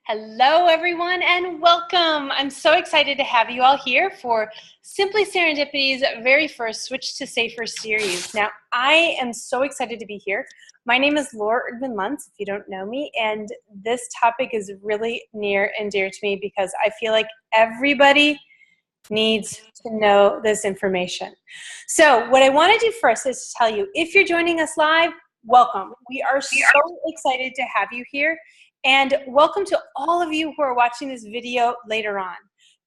Hello, everyone, and welcome. I'm so excited to have you all here for Simply Serendipity's very first Switch to Safer series. Now, I am so excited to be here. My name is Laura Erdman-Luntz, if you don't know me, and this topic is really near and dear to me because I feel like everybody needs to know this information. So what I want to do first is to tell you, if you're joining us live, welcome. We are so excited to have you here. And welcome to all of you who are watching this video later on.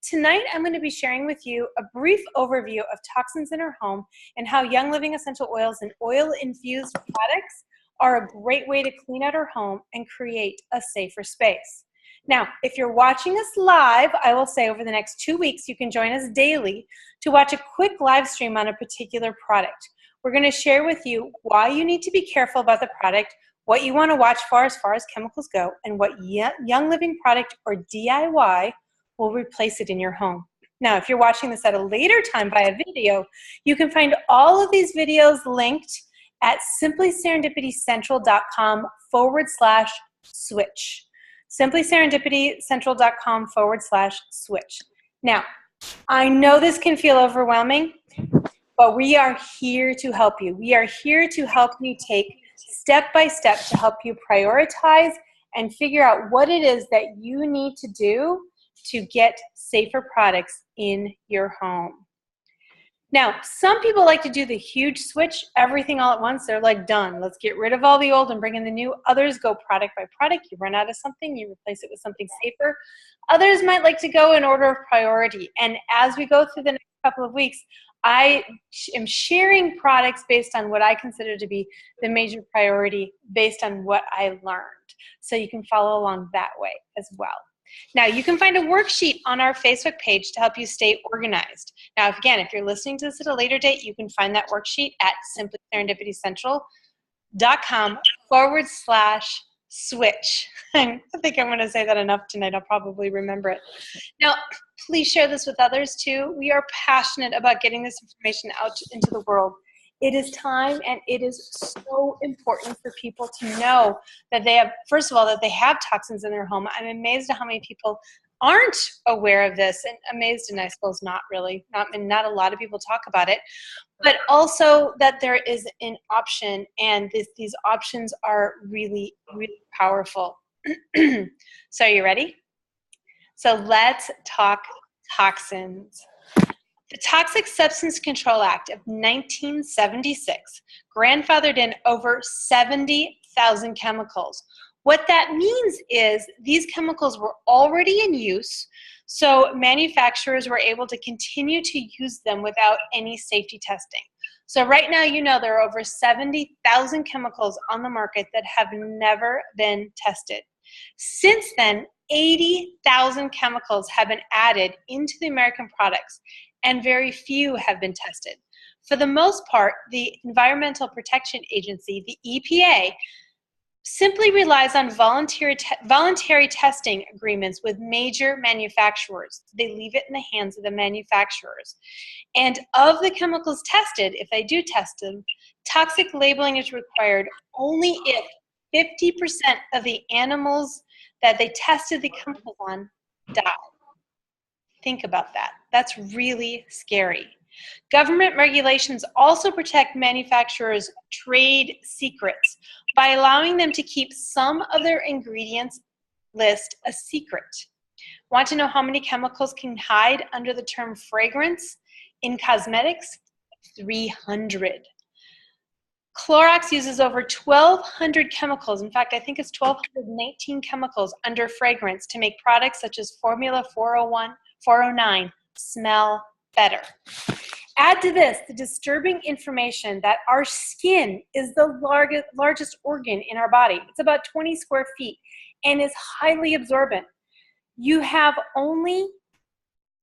Tonight, I'm going to be sharing with you a brief overview of toxins in our home and how Young Living essential oils and oil-infused products are a great way to clean out our home and create a safer space. Now, if you're watching us live, I will say over the next 2 weeks, you can join us daily to watch a quick live stream on a particular product. We're going to share with you why you need to be careful about the product, what you want to watch for as far as chemicals go, and what Young Living product or DIY will replace it in your home. Now, if you're watching this at a later time via video, you can find all of these videos linked at simplyserendipityscentral.com/switch. simplyserendipityscentral.com/switch. Now, I know this can feel overwhelming, but we are here to help you. We are here to help you take step by step to help you prioritize and figure out what it is that you need to do to get safer products in your home. Now, some people like to do the huge switch, everything all at once. They're like, done. Let's get rid of all the old and bring in the new. Others go product by product. You run out of something, you replace it with something safer. Others might like to go in order of priority. And as we go through the next couple of weeks, I am sharing products based on what I consider to be the major priority based on what I learned. So you can follow along that way as well. Now, you can find a worksheet on our Facebook page to help you stay organized. Now, if you're listening to this at a later date, you can find that worksheet at simplyserendipityscentral.com/switch. I think I'm going to say that enough tonight. I'll probably remember it. Now, please share this with others too. We are passionate about getting this information out into the world. It is time, and it is so important for people to know that they have, first of all, that they have toxins in their home. I'm amazed at how many people aren't aware of this, and amazed, and I suppose not really, not a lot of people talk about it, but also that there is an option, and these options are really, really powerful. So are you ready? So let's talk toxins. The Toxic Substance Control Act of 1976 grandfathered in over 70,000 chemicals. What that means is these chemicals were already in use, so manufacturers were able to continue to use them without any safety testing. So right now, you know, there are over 70,000 chemicals on the market that have never been tested. Since then, 80,000 chemicals have been added into the American products, and very few have been tested. For the most part, the Environmental Protection Agency, the EPA, simply relies on voluntary testing agreements with major manufacturers. They leave it in the hands of the manufacturers. And of the chemicals tested, if they do test them, toxic labeling is required only if 50% of the animals that they tested the chemicals on died. Think about that. That's really scary. Government regulations also protect manufacturers' trade secrets by allowing them to keep some of their ingredients list a secret. Want to know how many chemicals can hide under the term fragrance in cosmetics? 300. Clorox uses over 1,200 chemicals. In fact, I think it's 1,219 chemicals under fragrance to make products such as Formula 401, 409 smell better. Add to this the disturbing information that our skin is the largest organ in our body. It's about 20 square feet and is highly absorbent. You have only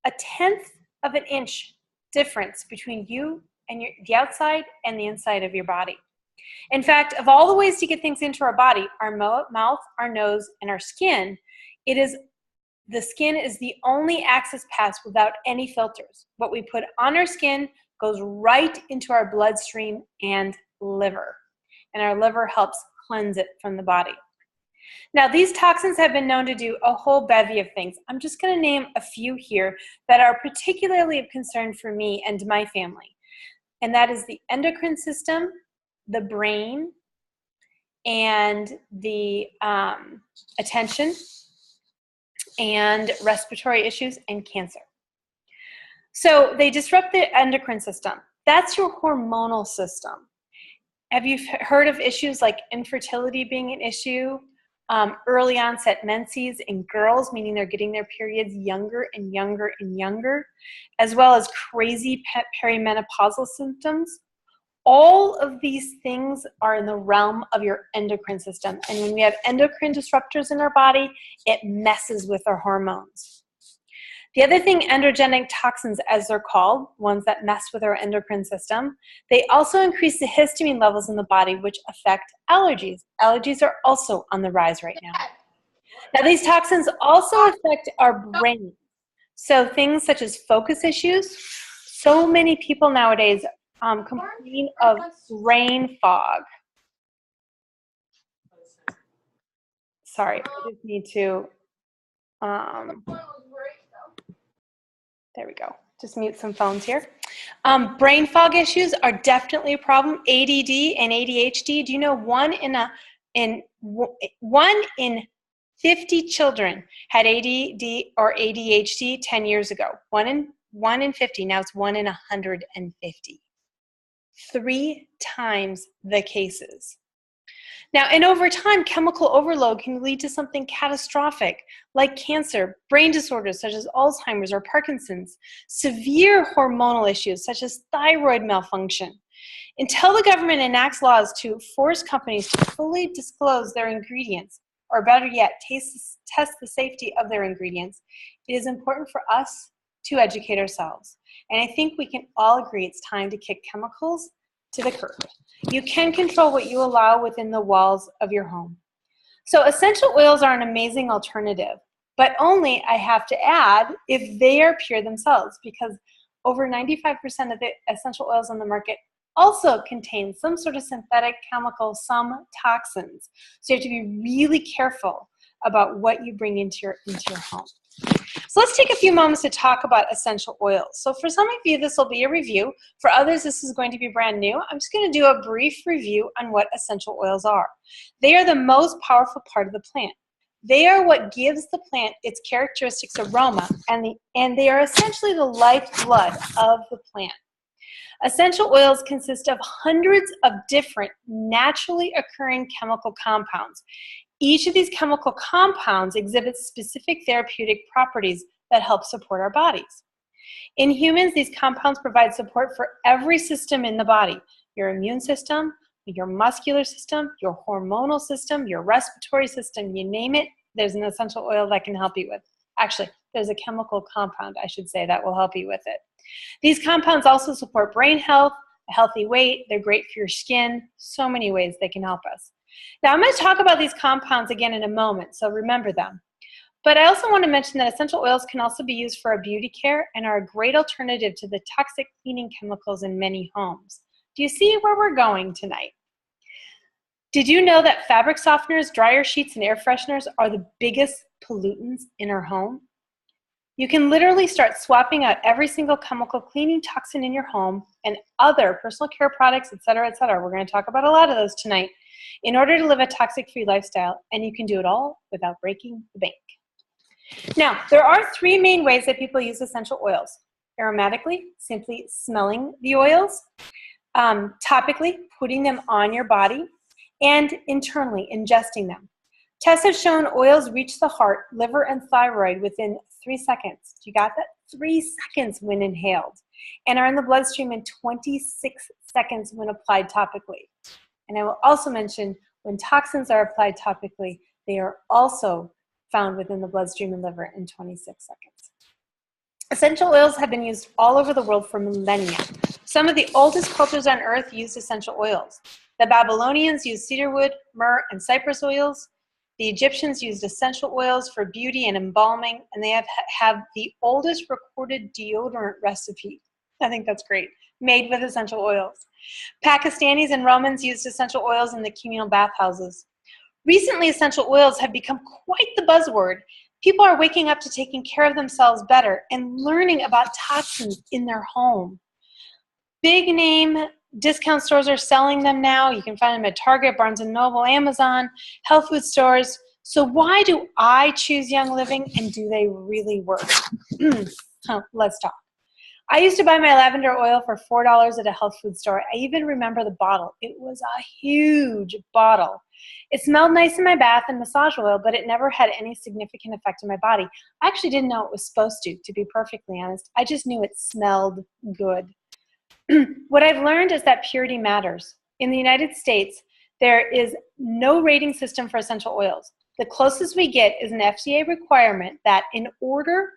a 1/10 of an inch difference between you and the outside and the inside of your body. In fact, of all the ways to get things into our body, our mouth, our nose, and our skin, the skin is the only access pass without any filters. What we put on our skin goes right into our bloodstream and liver. And our liver helps cleanse it from the body. Now, these toxins have been known to do a whole bevy of things. I'm just going to name a few here that are particularly of concern for me and my family. And that is the endocrine system, the brain, and the attention, and respiratory issues, and cancer. So they disrupt the endocrine system. That's your hormonal system. Have you heard of issues like infertility being an issue? Early onset menses in girls, meaning they're getting their periods younger and younger and younger, as well as crazy perimenopausal symptoms. All of these things are in the realm of your endocrine system. And when we have endocrine disruptors in our body, it messes with our hormones. The other thing, androgenic toxins, as they're called, ones that mess with our endocrine system, they also increase the histamine levels in the body, which affect allergies. Allergies are also on the rise right now. Now, these toxins also affect our brain. So things such as focus issues. So many people nowadays complain of brain fog. Sorry, I just need to, there we go. Just mute some phones here. Brain fog issues are definitely a problem. ADD and ADHD. Do you know one in 50 children had ADD or ADHD 10 years ago? One in 50. Now it's 1 in 150. 3 times the cases. Now, and over time, chemical overload can lead to something catastrophic like cancer, brain disorders such as Alzheimer's or Parkinson's, severe hormonal issues such as thyroid malfunction. Until the government enacts laws to force companies to fully disclose their ingredients, or better yet, test the safety of their ingredients, it is important for us to educate ourselves. And I think we can all agree it's time to kick chemicals to the curb. You can control what you allow within the walls of your home. So essential oils are an amazing alternative, but only, I have to add, if they are pure themselves, because over 95% of the essential oils on the market also contain some sort of synthetic chemical, some toxins. So you have to be really careful about what you bring into your home. So let's take a few moments to talk about essential oils. So for some of you, this will be a review. For others, this is going to be brand new. I'm just going to do a brief review on what essential oils are. They are the most powerful part of the plant. They are what gives the plant its characteristics aroma, and they are essentially the lifeblood of the plant. Essential oils consist of hundreds of different naturally occurring chemical compounds. Each of these chemical compounds exhibits specific therapeutic properties that help support our bodies. In humans, these compounds provide support for every system in the body: your immune system, your muscular system, your hormonal system, your respiratory system, you name it, there's an essential oil that can help you with. Actually, there's a chemical compound, I should say, that will help you with it. These compounds also support brain health, a healthy weight, they're great for your skin, so many ways they can help us. Now, I'm going to talk about these compounds again in a moment, so remember them. But I also want to mention that essential oils can also be used for our beauty care and are a great alternative to the toxic cleaning chemicals in many homes. Do you see where we're going tonight? Did you know that fabric softeners, dryer sheets, and air fresheners are the biggest pollutants in our home? You can literally start swapping out every single chemical cleaning toxin in your home and other personal care products, et cetera, et cetera. We're going to talk about a lot of those tonight in order to live a toxic-free lifestyle, and you can do it all without breaking the bank. Now, there are 3 main ways that people use essential oils. Aromatically, simply smelling the oils, topically, putting them on your body, and internally, ingesting them. Tests have shown oils reach the heart, liver, and thyroid within 3 seconds. You got that? 3 seconds when inhaled, and are in the bloodstream in 26 seconds when applied topically. And I will also mention, when toxins are applied topically, they are also found within the bloodstream and liver in 26 seconds. Essential oils have been used all over the world for millennia. Some of the oldest cultures on earth used essential oils. The Babylonians used cedarwood, myrrh, and cypress oils. The Egyptians used essential oils for beauty and embalming, and they have the oldest recorded deodorant recipe. I think that's great, made with essential oils. Pakistanis and Romans used essential oils in the communal bathhouses. Recently, essential oils have become quite the buzzword. People are waking up to taking care of themselves better and learning about toxins in their home. Big name discount stores are selling them now. You can find them at Target, Barnes & Noble, Amazon, health food stores. So why do I choose Young Living, and do they really work? Let's talk. I used to buy my lavender oil for $4 at a health food store. I even remember the bottle. It was a huge bottle. It smelled nice in my bath and massage oil, but it never had any significant effect on my body. I actually didn't know it was supposed to be perfectly honest. I just knew it smelled good. What I've learned is that purity matters. In the United States, there is no rating system for essential oils. The closest we get is an FDA requirement that in order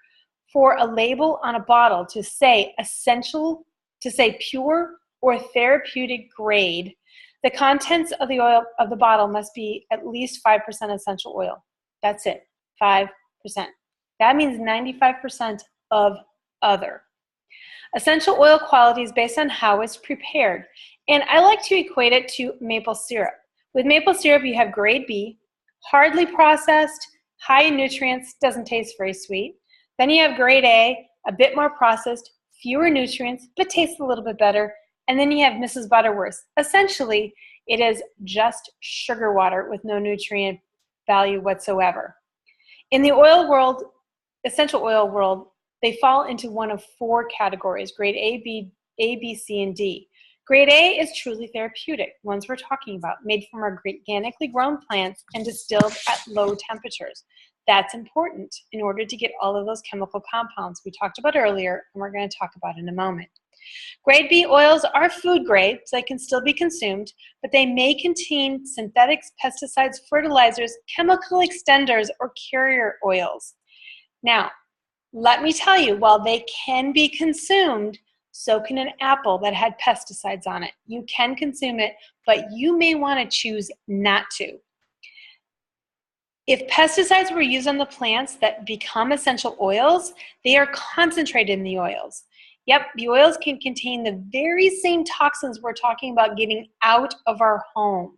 for a label on a bottle to say essential, to say pure or therapeutic grade, the contents of the oil of the bottle must be at least 5% essential oil. That's it, 5%. That means 95% of other. Essential oil quality is based on how it's prepared. And I like to equate it to maple syrup. With maple syrup, you have grade B, hardly processed, high in nutrients, doesn't taste very sweet. Then you have grade A, a bit more processed, fewer nutrients, but tastes a little bit better. And then you have Mrs. Butterworth. Essentially, it is just sugar water with no nutrient value whatsoever. In the oil world, essential oil world, they fall into one of four categories, grade A, B, C, and D. Grade A is truly therapeutic, ones we're talking about, made from organically grown plants and distilled at low temperatures. That's important in order to get all of those chemical compounds we talked about earlier and we're going to talk about in a moment. Grade B oils are food grade, so they can still be consumed, but they may contain synthetics, pesticides, fertilizers, chemical extenders, or carrier oils. Now, let me tell you, while they can be consumed, so can an apple that had pesticides on it. You can consume it, but you may want to choose not to. If pesticides were used on the plants that become essential oils, they are concentrated in the oils. Yep, the oils can contain the very same toxins we're talking about getting out of our home.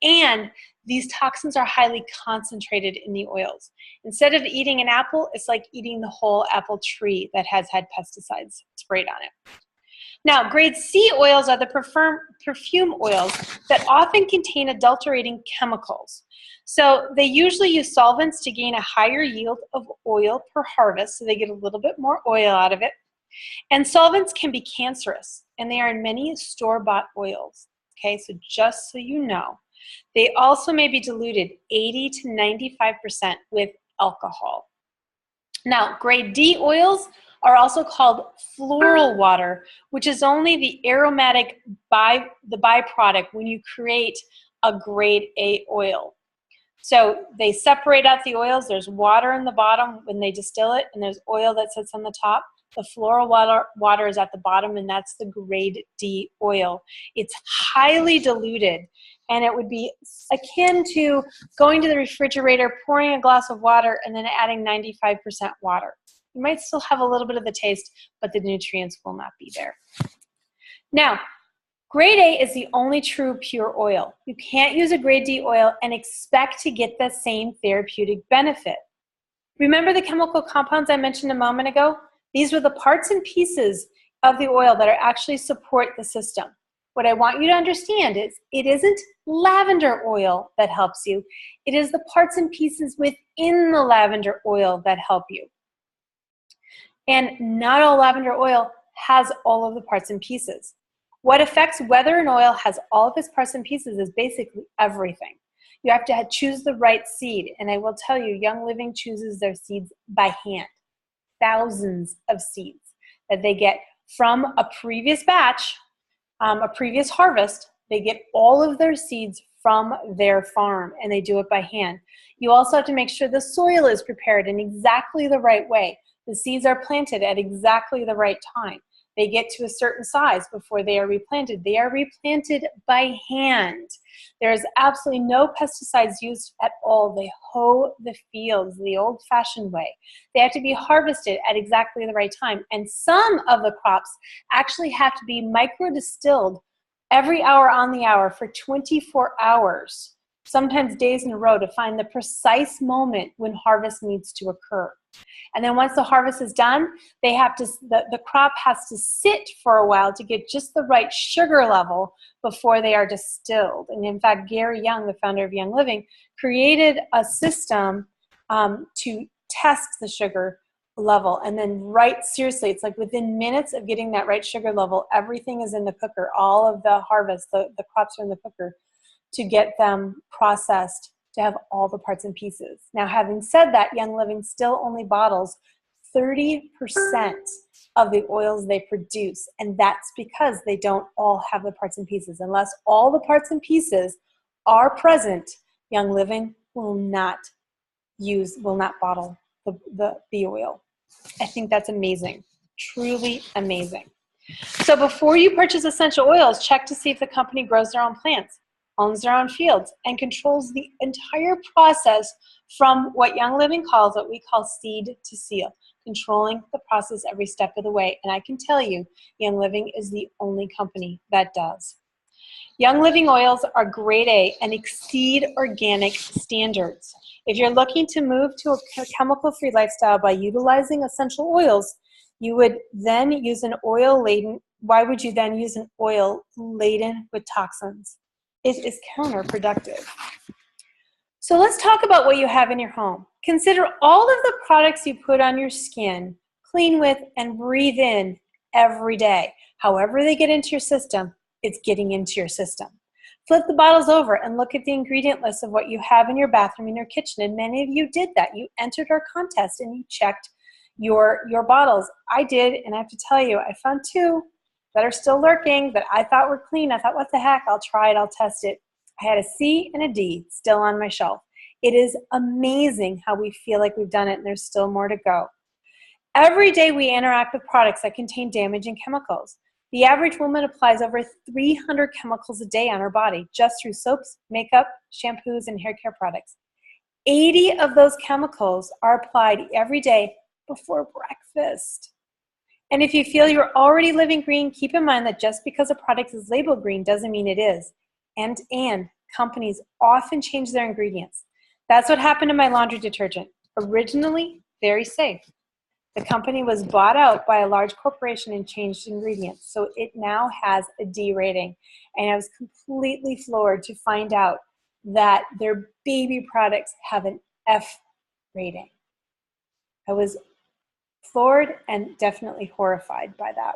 And these toxins are highly concentrated in the oils. Instead of eating an apple, it's like eating the whole apple tree that has had pesticides sprayed on it. Now, grade C oils are the perfume oils that often contain adulterating chemicals. So they usually use solvents to gain a higher yield of oil per harvest, so they get a little bit more oil out of it. And solvents can be cancerous, and they are in many store-bought oils. Okay, so just so you know. They also may be diluted 80 to 95% with alcohol. Now, grade D oils are also called floral water, which is only the aromatic byproduct when you create a grade A oil. So they separate out the oils. There's water in the bottom when they distill it, and there's oil that sits on the top. The floral water is at the bottom, and that's the grade D oil. It's highly diluted, and it would be akin to going to the refrigerator, pouring a glass of water, and then adding 95% water. You might still have a little bit of the taste, but the nutrients will not be there. Now, grade A is the only true pure oil. You can't use a grade D oil and expect to get the same therapeutic benefit. Remember the chemical compounds I mentioned a moment ago? These were the parts and pieces of the oil that are actually support the system. What I want you to understand is it isn't lavender oil that helps you. It is the parts and pieces within the lavender oil that help you. And not all lavender oil has all of the parts and pieces. What affects whether an oil has all of its parts and pieces is basically everything. You have to choose the right seed. And I will tell you, Young Living chooses their seeds by hand. Thousands of seeds that they get from a previous batch, a previous harvest. They get all of their seeds from their farm, and they do it by hand. You also have to make sure the soil is prepared in exactly the right way. The seeds are planted at exactly the right time. They get to a certain size before they are replanted. They are replanted by hand. There is absolutely no pesticides used at all. They hoe the fields the old-fashioned way. They have to be harvested at exactly the right time. And some of the crops actually have to be micro-distilled every hour on the hour for 24 hours sometimes days in a row, to find the precise moment when harvest needs to occur. And then once the harvest is done, they have to, the crop has to sit for a while to get just the right sugar level before they are distilled. And in fact, Gary Young, the founder of Young Living, created a system to test the sugar level. And then seriously, it's like within minutes of getting that right sugar level, everything is in the cooker. All of the harvest, the crops are in the cooker to get them processed to have all the parts and pieces. Now, having said that, Young Living still only bottles 30% of the oils they produce. And that's because they don't all have the parts and pieces. Unless all the parts and pieces are present, Young Living will not bottle the oil. I think that's amazing, truly amazing. So before you purchase essential oils, check to see if the company grows their own plants, owns their own fields, and controls the entire process from what Young Living calls, what we call seed to seal, controlling the process every step of the way. And I can tell you, Young Living is the only company that does. Young Living oils are grade A and exceed organic standards. If you're looking to move to a chemical-free lifestyle by utilizing essential oils, you would then use an oil-laden, why would you then use an oil laden with toxins? It is counterproductive. So let's talk about what you have in your home. Consider all of the products you put on your skin, clean with, and breathe in every day. However they get into your system, it's getting into your system. Flip the bottles over and look at the ingredient list of what you have in your bathroom, in your kitchen, and many of you did that. You entered our contest and you checked your bottles. I did, and I have to tell you, I found 2 that are still lurking that I thought were clean. I thought, what the heck, I'll try it, I'll test it. I had a C and a D still on my shelf. It is amazing how we feel like we've done it, and there's still more to go. Every day we interact with products that contain damaging chemicals. The average woman applies over 300 chemicals a day on her body, just through soaps, makeup, shampoos, and hair care products. 80 of those chemicals are applied every day before breakfast. And if you feel you're already living green, keep in mind that just because a product is labeled green doesn't mean it is. And companies often change their ingredients. That's what happened to my laundry detergent. Originally, very safe. The company was bought out by a large corporation and changed ingredients. So it now has a D rating. And I was completely floored to find out that their baby products have an F rating. I was floored and definitely horrified by that.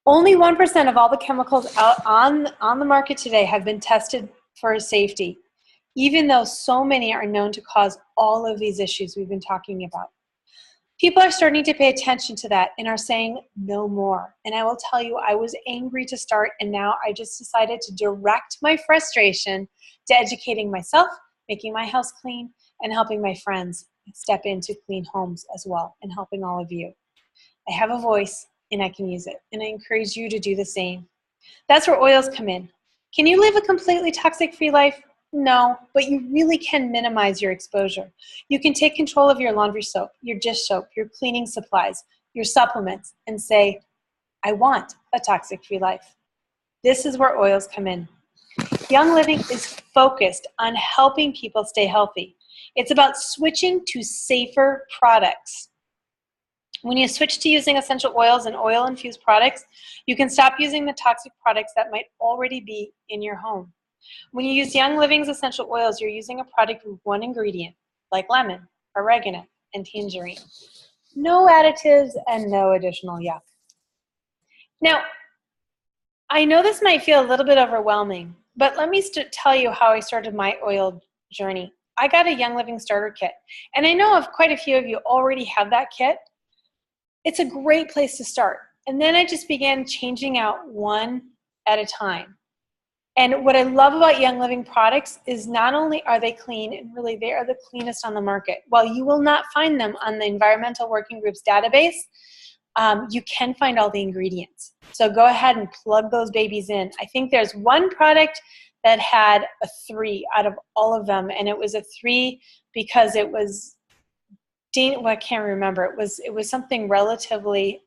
Only 1% of all the chemicals out on the market today have been tested for safety, even though so many are known to cause all of these issues we've been talking about. People are starting to pay attention to that and are saying no more. And I will tell you, I was angry to start, and now I just decided to direct my frustration to educating myself, making my house clean, and helping my friends step into clean homes as well, and helping all of you. I have a voice and I can use it, and I encourage you to do the same. That's where oils come in. Can you live a completely toxic-free life? No, but you really can minimize your exposure. You can take control of your laundry soap, your dish soap, your cleaning supplies, your supplements, and say, I want a toxic-free life. This is where oils come in. Young Living is focused on helping people stay healthy. It's about switching to safer products. When you switch to using essential oils and oil-infused products, you can stop using the toxic products that might already be in your home. When you use Young Living's essential oils, you're using a product with one ingredient, like lemon, oregano, and tangerine. No additives and no additional yuck. Now, I know this might feel a little bit overwhelming, but let me tell you how I started my oil journey. I got a Young Living starter kit, and I know of quite a few of you already have that kit. It's a great place to start. And then I just began changing out one at a time. And what I love about Young Living products is not only are they clean, and really they are the cleanest on the market. While you will not find them on the Environmental Working Group's database, you can find all the ingredients. So go ahead and plug those babies in. I think there's one product that had a 3 out of all of them, and it was a 3 because it was, well, I can't remember. It was something relatively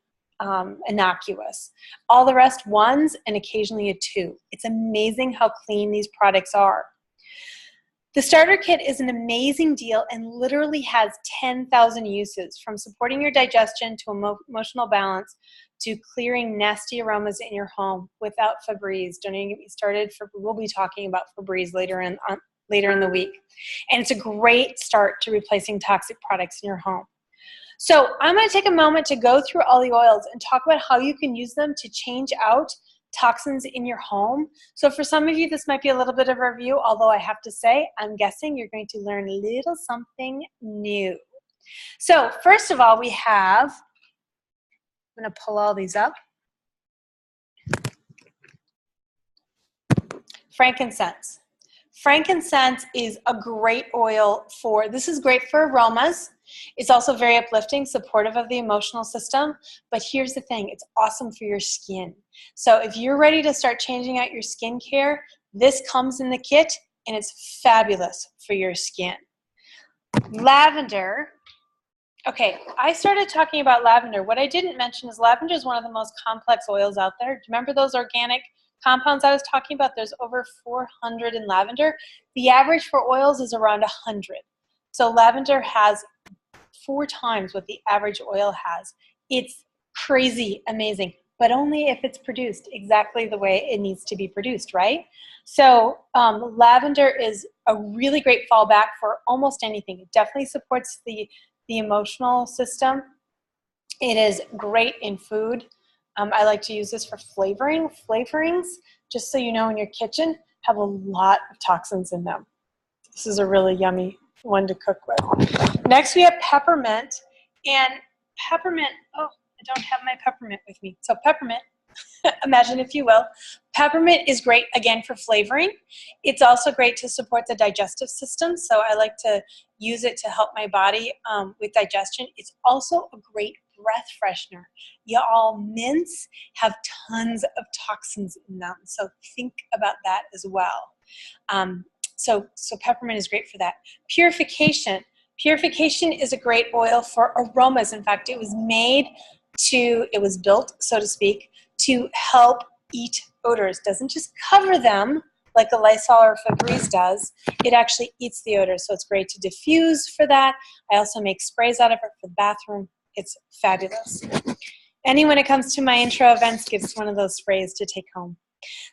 innocuous. All the rest, ones and occasionally a two. It's amazing how clean these products are. The starter kit is an amazing deal and literally has 10,000 uses, from supporting your digestion to emotional balance to clearing nasty aromas in your home without Febreze. Don't even get me started. We'll be talking about Febreze later in the week. And it's a great start to replacing toxic products in your home. So I'm going to take a moment to go through all the oils and talk about how you can use them to change out toxins in your home. So for some of you, this might be a little bit of a review, although I have to say, I'm guessing you're going to learn a little something new. So first of all, we have, I'm going to pull all these up. Frankincense. Frankincense is a great oil this is great for aromas. It's also very uplifting, supportive of the emotional system. But here's the thing, it's awesome for your skin. So if you're ready to start changing out your skincare, this comes in the kit and it's fabulous for your skin. Lavender. Okay, I started talking about lavender. What I didn't mention is lavender is one of the most complex oils out there. Do you remember those organic compounds I was talking about? There's over 400 in lavender. The average for oils is around 100. So lavender has 4 times what the average oil has. It's crazy amazing, but only if it's produced exactly the way it needs to be produced, right? So lavender is a really great fallback for almost anything. It definitely supports the emotional system. It is great in food. I like to use this for flavorings, just so you know, in your kitchen, have a lot of toxins in them. This is a really yummy one to cook with. Next, we have peppermint. And peppermint, oh, I don't have my peppermint with me. So peppermint, imagine if you will. Peppermint is great, again, for flavoring. It's also great to support the digestive system. So I like to use it to help my body with digestion. It's also a great breath freshener. Y'all, mints have tons of toxins in them. So think about that as well. So peppermint is great for that. Purification. Purification is a great oil for aromas. In fact, it was built, so to speak, to help eat odors. It doesn't just cover them like a Lysol or Febreze does. It actually eats the odors. So it's great to diffuse for that. I also make sprays out of it for the bathroom. It's fabulous. And when it comes to my intro events, gives one of those sprays to take home.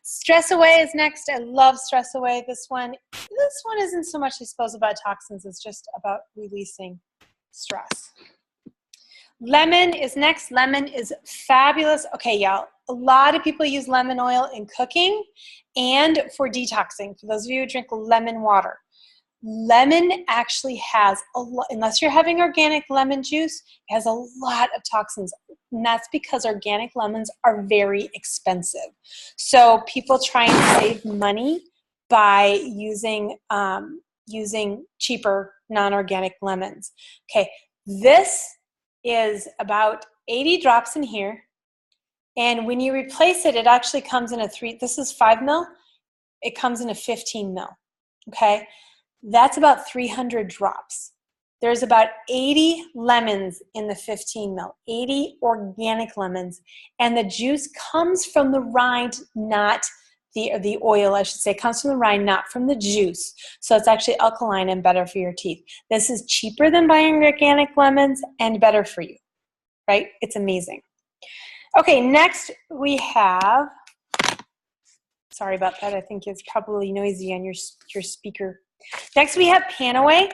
Stress Away is next. I love Stress Away. This one isn't so much, I suppose, about toxins. It's just about releasing stress. Lemon is next. Lemon is fabulous. Okay, y'all, a lot of people use lemon oil in cooking and for detoxing. For those of you who drink lemon water. Lemon actually has a lot, unless you're having organic lemon juice, it has a lot of toxins. And that's because organic lemons are very expensive. So people try and save money by using cheaper non-organic lemons. Okay, this is about 80 drops in here. And when you replace it, it actually comes in this is 5 mil. It comes in a 15 mil, okay? That's about 300 drops. There's about 80 lemons in the 15 mil, 80 organic lemons. And the juice comes from the rind, not the oil, I should say, comes from the rind, not from the juice. So it's actually alkaline and better for your teeth. This is cheaper than buying organic lemons and better for you, right? It's amazing. Okay, next we have, sorry about that. I think it's probably noisy on your speaker. Next we have Panaway.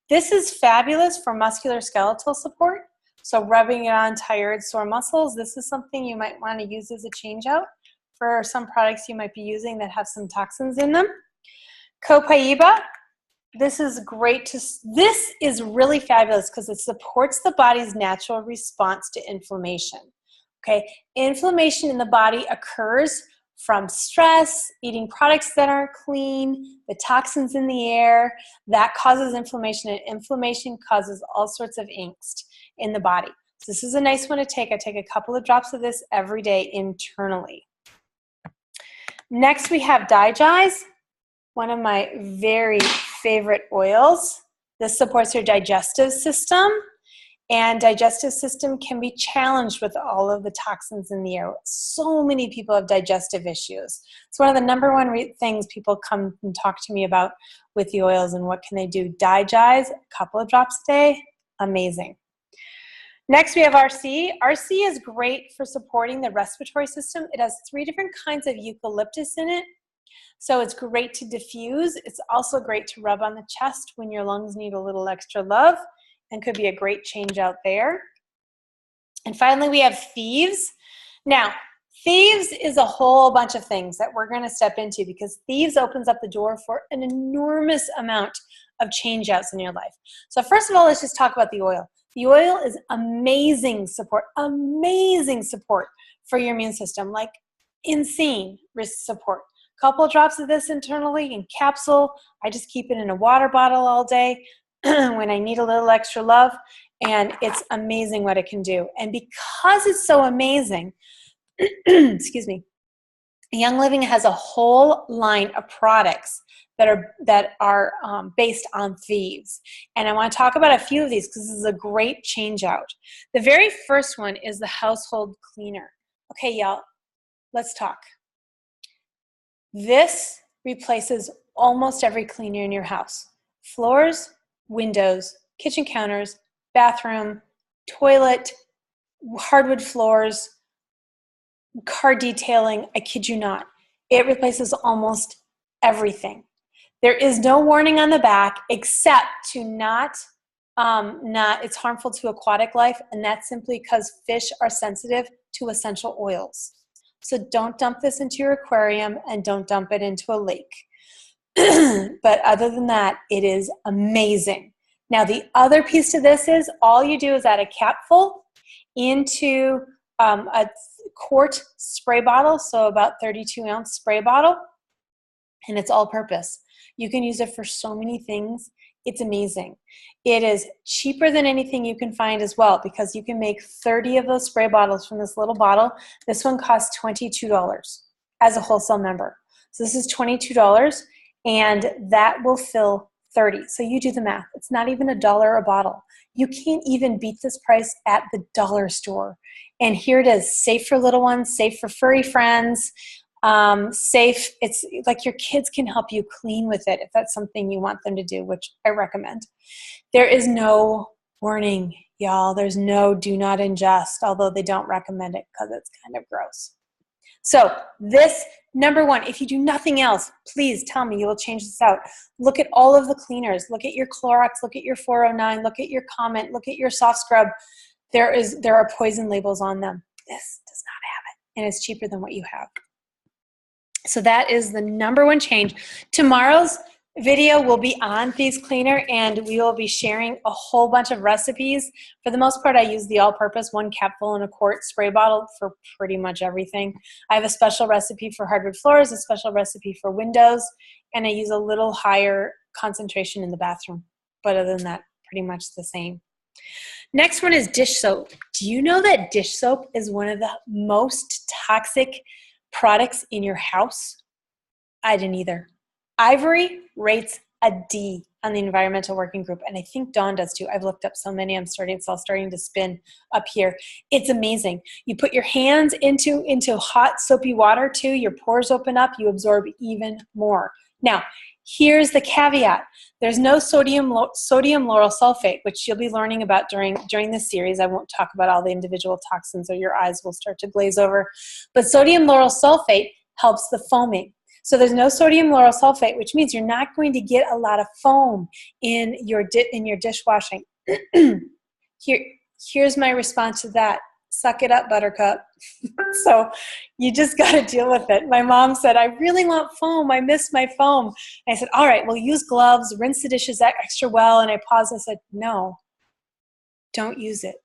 This is fabulous for musculoskeletal support. So rubbing it on tired, sore muscles. This is something you might want to use as a change out for some products you might be using that have some toxins in them. Copaiba. This is great. This is really fabulous because it supports the body's natural response to inflammation. Okay, inflammation in the body occurs from stress, eating products that aren't clean, the toxins in the air, that causes inflammation, and inflammation causes all sorts of angst in the body. So this is a nice one to take. I take a couple of drops of this every day internally. Next we have Digize, one of my very favorite oils. This supports your digestive system. And digestive system can be challenged with all of the toxins in the air. So many people have digestive issues. It's one of the number one things people come and talk to me about with the oils and what can they do. Digest, a couple of drops a day, amazing. Next, we have RC. RC is great for supporting the respiratory system. It has 3 different kinds of eucalyptus in it. So it's great to diffuse. It's also great to rub on the chest when your lungs need a little extra love, and could be a great change out there. And finally, we have thieves. Now, thieves is a whole bunch of things that we're going to step into, because thieves opens up the door for an enormous amount of change outs in your life. So first of all, let's just talk about the oil. The oil is amazing support for your immune system, like insane risk support. Couple of drops of this internally in capsule. I just keep it in a water bottle all day when I need a little extra love, and it's amazing what it can do. And because it's so amazing, excuse me, Young Living has a whole line of products that are based on thieves. And I want to talk about a few of these because this is a great change out. The very first one is the household cleaner. Okay, y'all, let's talk. This replaces almost every cleaner in your house. Floors, windows, kitchen counters, bathroom, toilet, hardwood floors, car detailing, I kid you not. It replaces almost everything. There is no warning on the back except to it's harmful to aquatic life, and that's simply because fish are sensitive to essential oils. So don't dump this into your aquarium and don't dump it into a lake. But other than that, it is amazing. Now, the other piece to this is all you do is add a capful into a quart spray bottle, so about 32-ounce spray bottle, and it's all purpose. You can use it for so many things. It's amazing. It is cheaper than anything you can find as well, because you can make 30 of those spray bottles from this little bottle. This one costs $22 as a wholesale member. So this is $22, and that will fill 30. So you do the math. It's not even $1 a bottle. You can't even beat this price at the dollar store. And here it is, safe for little ones, safe for furry friends, safe. It's like your kids can help you clean with it if that's something you want them to do, which I recommend. There is no warning, y'all. There's no do not ingest, although they don't recommend it because it's kind of gross. So this, number one, if you do nothing else, please tell me you will change this out. Look at all of the cleaners. Look at your Clorox. Look at your 409. Look at your Comment. Look at your soft scrub. There are poison labels on them. This does not have it, and it's cheaper than what you have. So that is the number one change. Tomorrow's video will be on Thieves Cleaner, and we will be sharing a whole bunch of recipes. For the most part, I use the all-purpose 1 capful in a quart spray bottle for pretty much everything. I have a special recipe for hardwood floors, a special recipe for windows, and I use a little higher concentration in the bathroom. But other than that, pretty much the same. Next one is dish soap. Do you know that dish soap is one of the most toxic products in your house? I didn't either. Ivory rates a D on the environmental working group, and I think Dawn does too. I've looked up so many. It's all starting to spin up here. It's amazing. You put your hands into hot soapy water too. Your pores open up. You absorb even more. Now, here's the caveat. There's no sodium lauryl sulfate, which you'll be learning about during this series. I won't talk about all the individual toxins or your eyes will start to glaze over. But sodium lauryl sulfate helps the foaming. So there's no sodium lauryl sulfate, which means you're not going to get a lot of foam in your dishwashing. Here's my response to that. Suck it up, Buttercup. So you just got to deal with it. My mom said, I really want foam. I miss my foam. And I said, all right, well, use gloves, rinse the dishes extra well. And I paused and said, no, don't use it.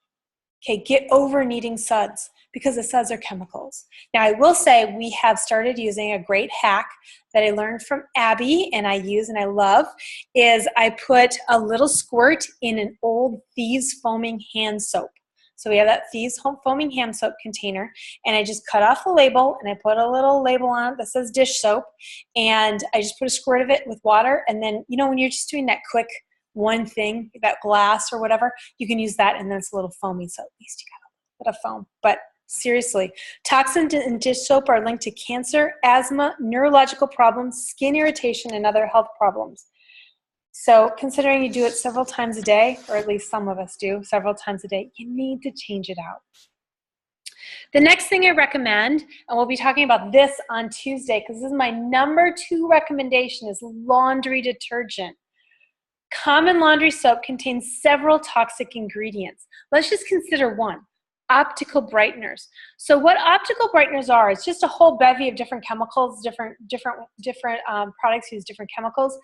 Okay, get over needing suds, because the suds are chemicals. Now, I will say we have started using a great hack that I learned from Abby, and I use and I love, is I put a little squirt in an old Thieves foaming hand soap. So we have that Thieves foaming hand soap container, and I just cut off the label, and I put a little label on it that says dish soap, and I just put a squirt of it with water, and then, you know, when you're just doing that quick one thing, that glass or whatever, you can use that, and then it's a little foamy, so at least you got a bit of foam. But seriously, toxins in dish soap are linked to cancer, asthma, neurological problems, skin irritation, and other health problems. So considering you do it several times a day, or at least some of us do several times a day, you need to change it out. The next thing I recommend, and we'll be talking about this on Tuesday, because this is my number 2 recommendation, is laundry detergent. Common laundry soap contains several toxic ingredients. Let's just consider one, optical brighteners. So what optical brighteners are, it's just a whole bevy of different chemicals, different products use different chemicals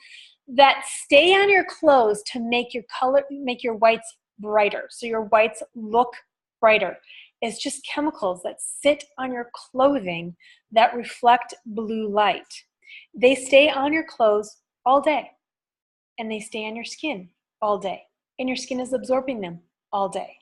that stay on your clothes to make your whites brighter, so your whites look brighter. It's just chemicals that sit on your clothing that reflect blue light. They stay on your clothes all day, and they stay on your skin all day, and your skin is absorbing them all day.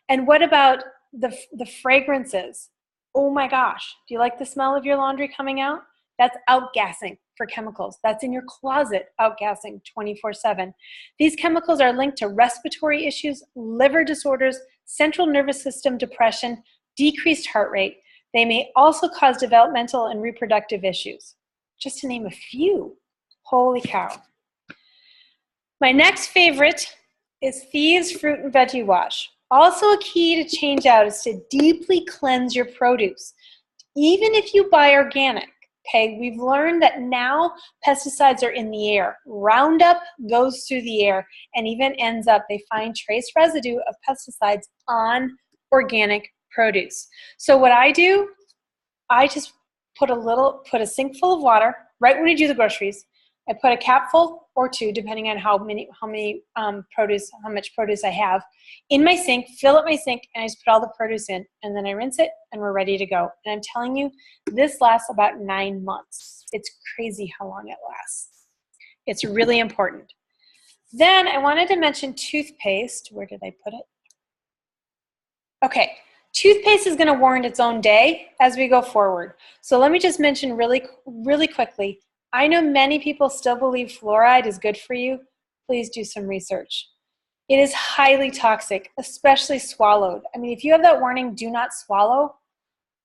And what about the fragrances? Oh my gosh, do you like the smell of your laundry coming out? That's outgassing for chemicals. That's in your closet outgassing 24/7. These chemicals are linked to respiratory issues, liver disorders, central nervous system depression, decreased heart rate. They may also cause developmental and reproductive issues, just to name a few. Holy cow. My next favorite is Thieves Fruit and Veggie Wash. Also a key to change out is to deeply cleanse your produce. Even if you buy organic, okay, we've learned that now pesticides are in the air. Roundup goes through the air and even ends up, they find trace residue of pesticides on organic produce. So what I do, I just put a sink full of water right when you do the groceries. I put a capful or 2, depending on how much produce I have, in my sink, fill up my sink, and I just put all the produce in, and then I rinse it, and we're ready to go. And I'm telling you, this lasts about 9 months. It's crazy how long it lasts. It's really important. Then I wanted to mention toothpaste. Where did I put it? Okay, toothpaste is going to warrant its own day as we go forward. So let me just mention really quickly, I know many people still believe fluoride is good for you. Please do some research. It is highly toxic, especially swallowed. I mean, if you have that warning, do not swallow,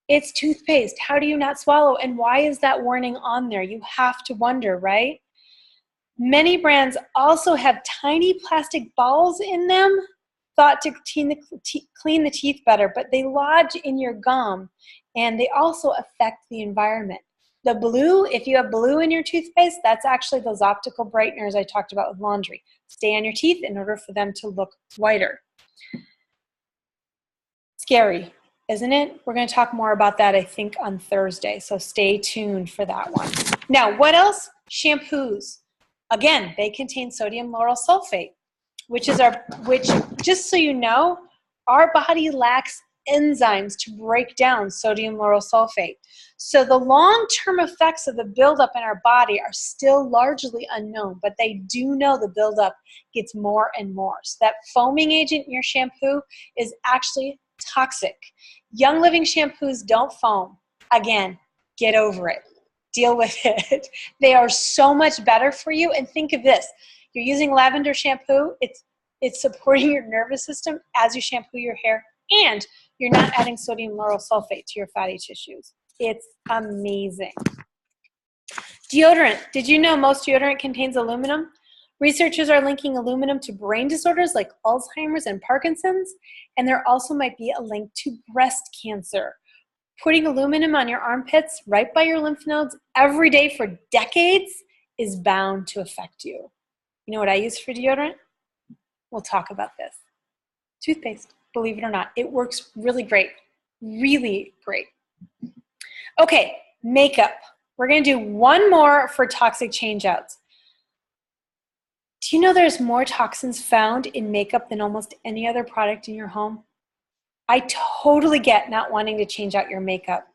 it's toothpaste. How do you not swallow? And why is that warning on there? You have to wonder, right? Many brands also have tiny plastic balls in them, thought to clean the teeth better, but they lodge in your gum, and they also affect the environment. The blue, if you have blue in your toothpaste, that's actually those optical brighteners I talked about with laundry. Stay on your teeth in order for them to look whiter. Scary, isn't it? We're going to talk more about that, I think, on Thursday, so stay tuned for that one. Now, what else? Shampoos. Again, they contain sodium lauryl sulfate, which, just so you know, our body lacks enzymes to break down sodium lauryl sulfate. So the long-term effects of the buildup in our body are still largely unknown, but they do know the buildup gets more and more. So that foaming agent in your shampoo is actually toxic. Young Living shampoos don't foam. Again, get over it. Deal with it. They are so much better for you. And think of this. You're using lavender shampoo. It's supporting your nervous system as you shampoo your hair, and you're not adding sodium lauryl sulfate to your fatty tissues. It's amazing. Deodorant. Did you know most deodorant contains aluminum? Researchers are linking aluminum to brain disorders like Alzheimer's and Parkinson's, and there also might be a link to breast cancer. Putting aluminum on your armpits right by your lymph nodes every day for decades is bound to affect you. You know what I use for deodorant? We'll talk about this. Toothpaste, believe it or not. It works really great. Really great. Okay, makeup. We're going to do one more for toxic changeouts. Do you know there's more toxins found in makeup than almost any other product in your home? I totally get not wanting to change out your makeup,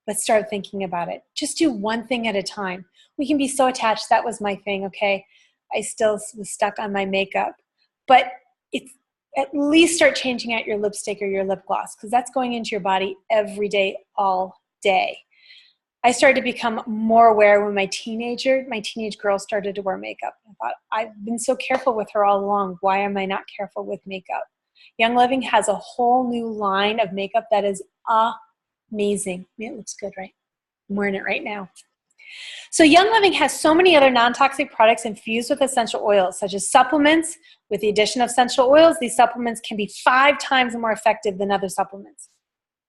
but start thinking about it. Just do one thing at a time. We can be so attached. That was my thing, okay? I still was stuck on my makeup. But it's at least start changing out your lipstick or your lip gloss, because that's going into your body every day, all day. I started to become more aware when my teenage girl started to wear makeup. I thought, I've been so careful with her all along. Why am I not careful with makeup? Young Living has a whole new line of makeup that is amazing. It looks good, right? I'm wearing it right now. So Young Living has so many other non-toxic products infused with essential oils, such as supplements. With the addition of essential oils, these supplements can be 5 times more effective than other supplements,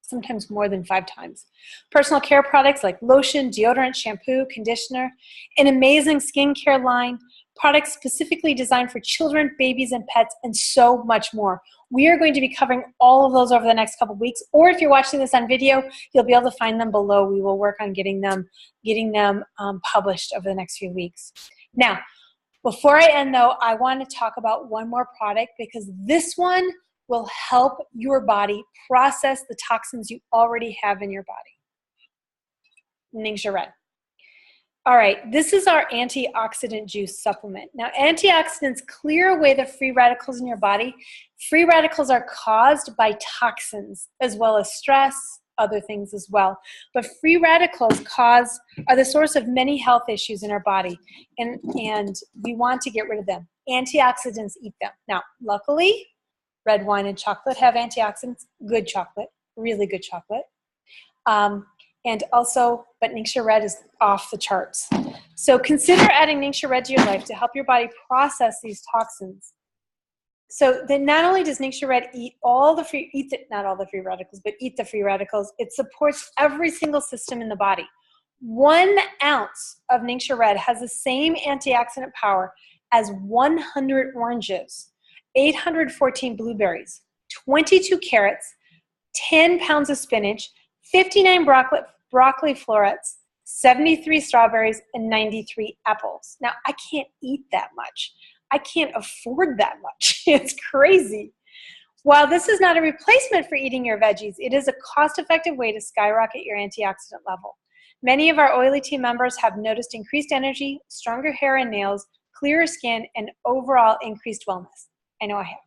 sometimes more than 5 times. Personal care products like lotion, deodorant, shampoo, conditioner, an amazing skincare line, products specifically designed for children, babies, and pets, and so much more. We are going to be covering all of those over the next couple of weeks, or if you're watching this on video, you'll be able to find them below. We will work on getting them published over the next few weeks. Now, before I end though, I want to talk about one more product because this one will help your body process the toxins you already have in your body. Ningxia Red. All right, this is our antioxidant juice supplement. Now, antioxidants clear away the free radicals in your body. Free radicals are caused by toxins as well as stress, other things as well. But free radicals are the source of many health issues in our body, and we want to get rid of them. Antioxidants eat them. Now, luckily, red wine and chocolate have antioxidants, good chocolate, really good chocolate. And also, but Ningxia Red is off the charts. So consider adding Ningxia Red to your life to help your body process these toxins. So then not only does Ningxia Red eat not all the free radicals, but eat the free radicals, it supports every single system in the body. 1 ounce of Ningxia Red has the same antioxidant power as 100 oranges, 814 blueberries, 22 carrots, 10 pounds of spinach, 59 broccoli florets, 73 strawberries, and 93 apples. Now, I can't eat that much. I can't afford that much. It's crazy. While this is not a replacement for eating your veggies, it is a cost-effective way to skyrocket your antioxidant level. Many of our Oily Team members have noticed increased energy, stronger hair and nails, clearer skin, and overall increased wellness. I know I have.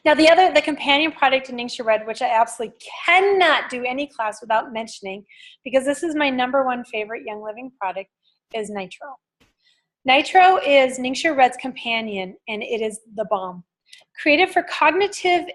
Now, the companion product in Ningxia Red, which I absolutely cannot do any class without mentioning, because this is my #1 favorite Young Living product, is Nitro. Nitro is Ningxia Red's companion, and it is the bomb. Created for cognitive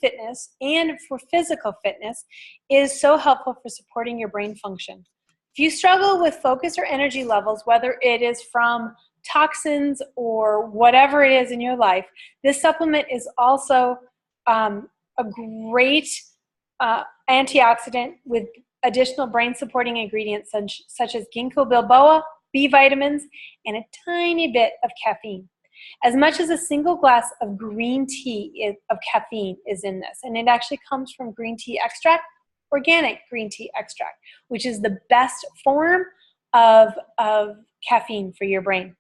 fitness and for physical fitness, it is so helpful for supporting your brain function. If you struggle with focus or energy levels, whether it is from toxins or whatever it is in your life, this supplement is also a great antioxidant with additional brain supporting ingredients such as ginkgo biloba, B vitamins, and a tiny bit of caffeine. As much as a single glass of green tea of caffeine is in this, and it actually comes from green tea extract, organic green tea extract, which is the best form of caffeine for your brain.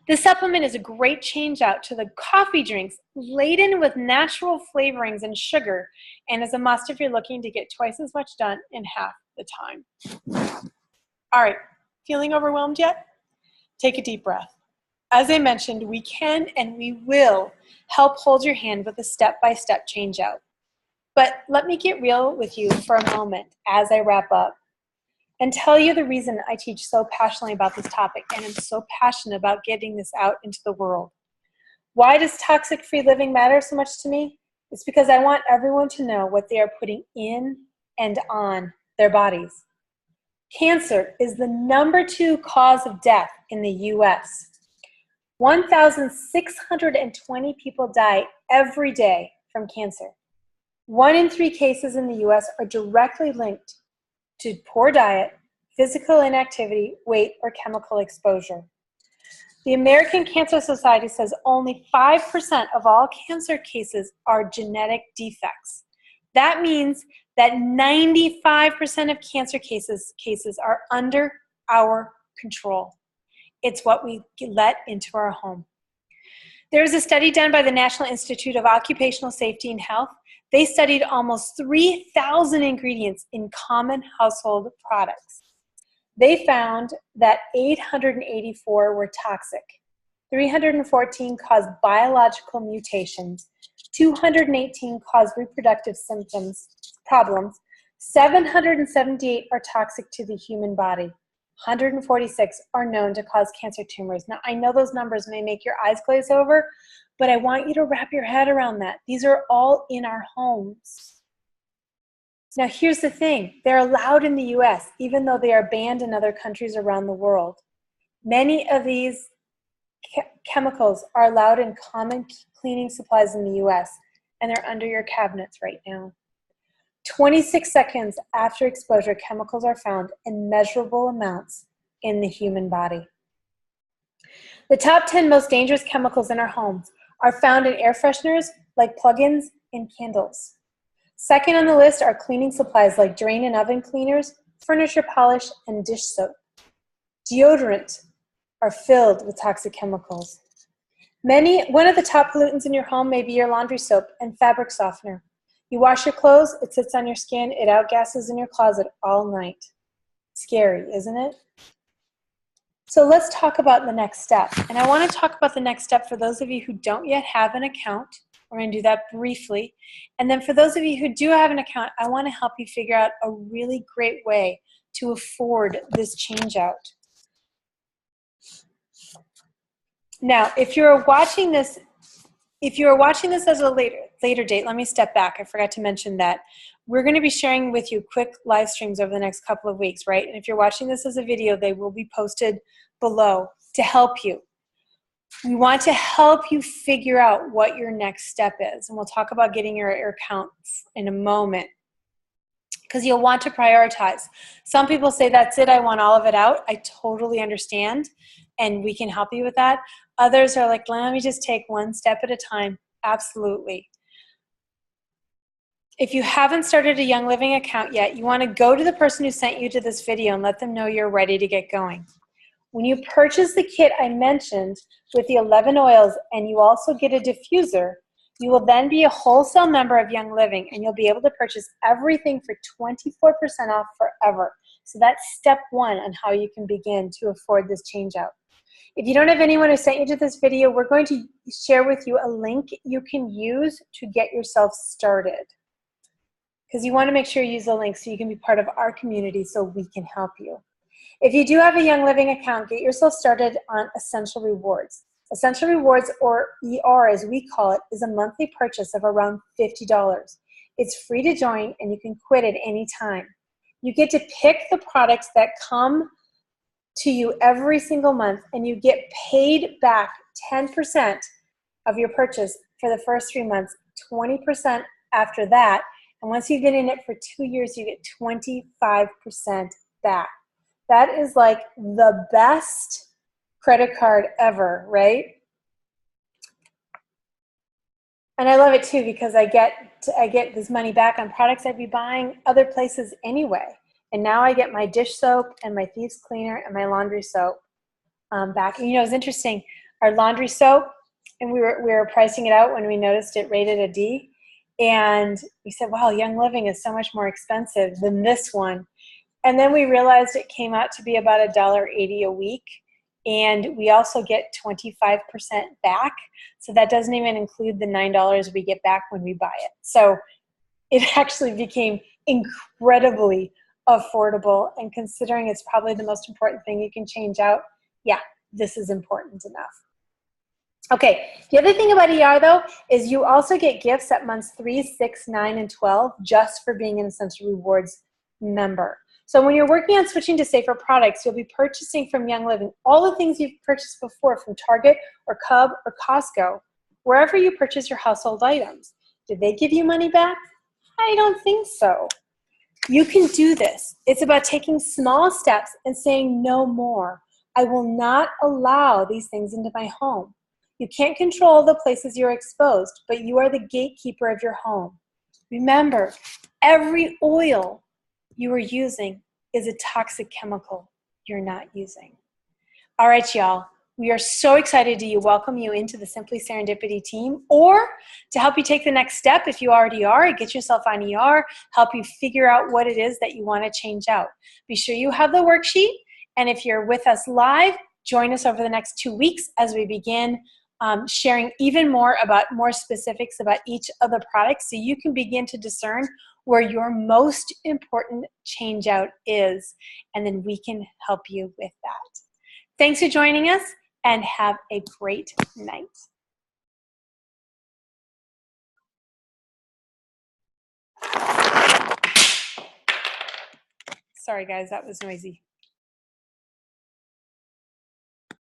This supplement is a great change out to the coffee drinks laden with natural flavorings and sugar, and is a must if you're looking to get twice as much done in half the time. All right, feeling overwhelmed yet? Take a deep breath. As I mentioned, we can and we will help hold your hand with a step-by-step change out. But let me get real with you for a moment as I wrap up and tell you the reason I teach so passionately about this topic and am so passionate about getting this out into the world. Why does toxic-free living matter so much to me? It's because I want everyone to know what they are putting in and on their bodies. Cancer is the #2 cause of death in the U.S. 1,620 people die every day from cancer. 1 in 3 cases in the U.S. are directly linked to poor diet, physical inactivity, weight, or chemical exposure. The American Cancer Society says only 5% of all cancer cases are genetic defects. That means that 95% of cancer cases are under our control. It's what we let into our home. There was a study done by the National Institute of Occupational Safety and Health. They studied almost 3,000 ingredients in common household products. They found that 884 were toxic, 314 caused biological mutations, 218 caused reproductive problems, 778 are toxic to the human body. 146 are known to cause cancer tumors. Now, I know those numbers may make your eyes glaze over, but I want you to wrap your head around that. These are all in our homes. Now, here's the thing. They're allowed in the US, even though they are banned in other countries around the world. Many of these chemicals are allowed in common cleaning supplies in the US, and they're under your cabinets right now. 26 seconds after exposure, chemicals are found in measurable amounts in the human body. The top 10 most dangerous chemicals in our homes are found in air fresheners like plug-ins and candles. Second on the list are cleaning supplies like drain and oven cleaners, furniture polish, and dish soap. Deodorant are filled with toxic chemicals. One of the top pollutants in your home may be your laundry soap and fabric softener. You wash your clothes, it sits on your skin, it outgasses in your closet all night. Scary, isn't it? So let's talk about the next step. And I want to talk about the next step for those of you who don't yet have an account. We're going to do that briefly. And then for those of you who do have an account, I want to help you figure out a really great way to afford this change out. Now, if you're watching this as a later date, let me step back. I forgot to mention that. We're going to be sharing with you quick live streams over the next couple of weeks, right? And if you're watching this as a video, they will be posted below to help you. We want to help you figure out what your next step is. And we'll talk about getting your account in a moment, because you'll want to prioritize. Some people say, that's it, I want all of it out. I totally understand, and we can help you with that. Others are like, let me just take one step at a time. Absolutely. If you haven't started a Young Living account yet, you want to go to the person who sent you to this video and let them know you're ready to get going. When you purchase the kit I mentioned with the 11 oils, and you also get a diffuser, you will then be a wholesale member of Young Living, and you'll be able to purchase everything for 24% off forever. So that's step one on how you can begin to afford this change out. If you don't have anyone who sent you to this video, we're going to share with you a link you can use to get yourself started, because you want to make sure you use the link so you can be part of our community so we can help you. If you do have a Young Living account, get yourself started on Essential Rewards. Essential Rewards, or ER as we call it, is a monthly purchase of around $50. It's free to join, and you can quit at any time. You get to pick the products that come to you every single month, and you get paid back 10% of your purchase for the first 3 months, 20% after that, and once you've been in it for 2 years, you get 25% back. That is like the best credit card ever, right? And I love it too, because I get this money back on products I'd be buying other places anyway. And now I get my dish soap and my thieves cleaner and my laundry soap back. And you know, it's interesting. Our laundry soap, and we were pricing it out when we noticed it rated a D. And we said, wow, Young Living is so much more expensive than this one. And then we realized it came out to be about $1.80 a week. And we also get 25% back. So that doesn't even include the $9 we get back when we buy it. So it actually became incredibly affordable. And considering it's probably the most important thing you can change out, yeah, this is important enough. Okay, the other thing about ER though is you also get gifts at months 3, 6, 9, and 12 just for being an Essential Rewards member. So when you're working on switching to safer products, you'll be purchasing from Young Living all the things you've purchased before from Target or Cub or Costco, wherever you purchase your household items. Did they give you money back? I don't think so. You can do this. It's about taking small steps and saying no more. I will not allow these things into my home. You can't control the places you're exposed, but you are the gatekeeper of your home. Remember, every oil you are using is a toxic chemical you're not using. All right, y'all. We are so excited to welcome you into the Simply Serendipity team, or to help you take the next step if you already are, get yourself on ER, help you figure out what it is that you want to change out. Be sure you have the worksheet, and if you're with us live, join us over the next 2 weeks as we begin sharing even more specifics about each of the products so you can begin to discern where your most important change out is, and then we can help you with that. Thanks for joining us, and have a great night. Sorry guys, that was noisy.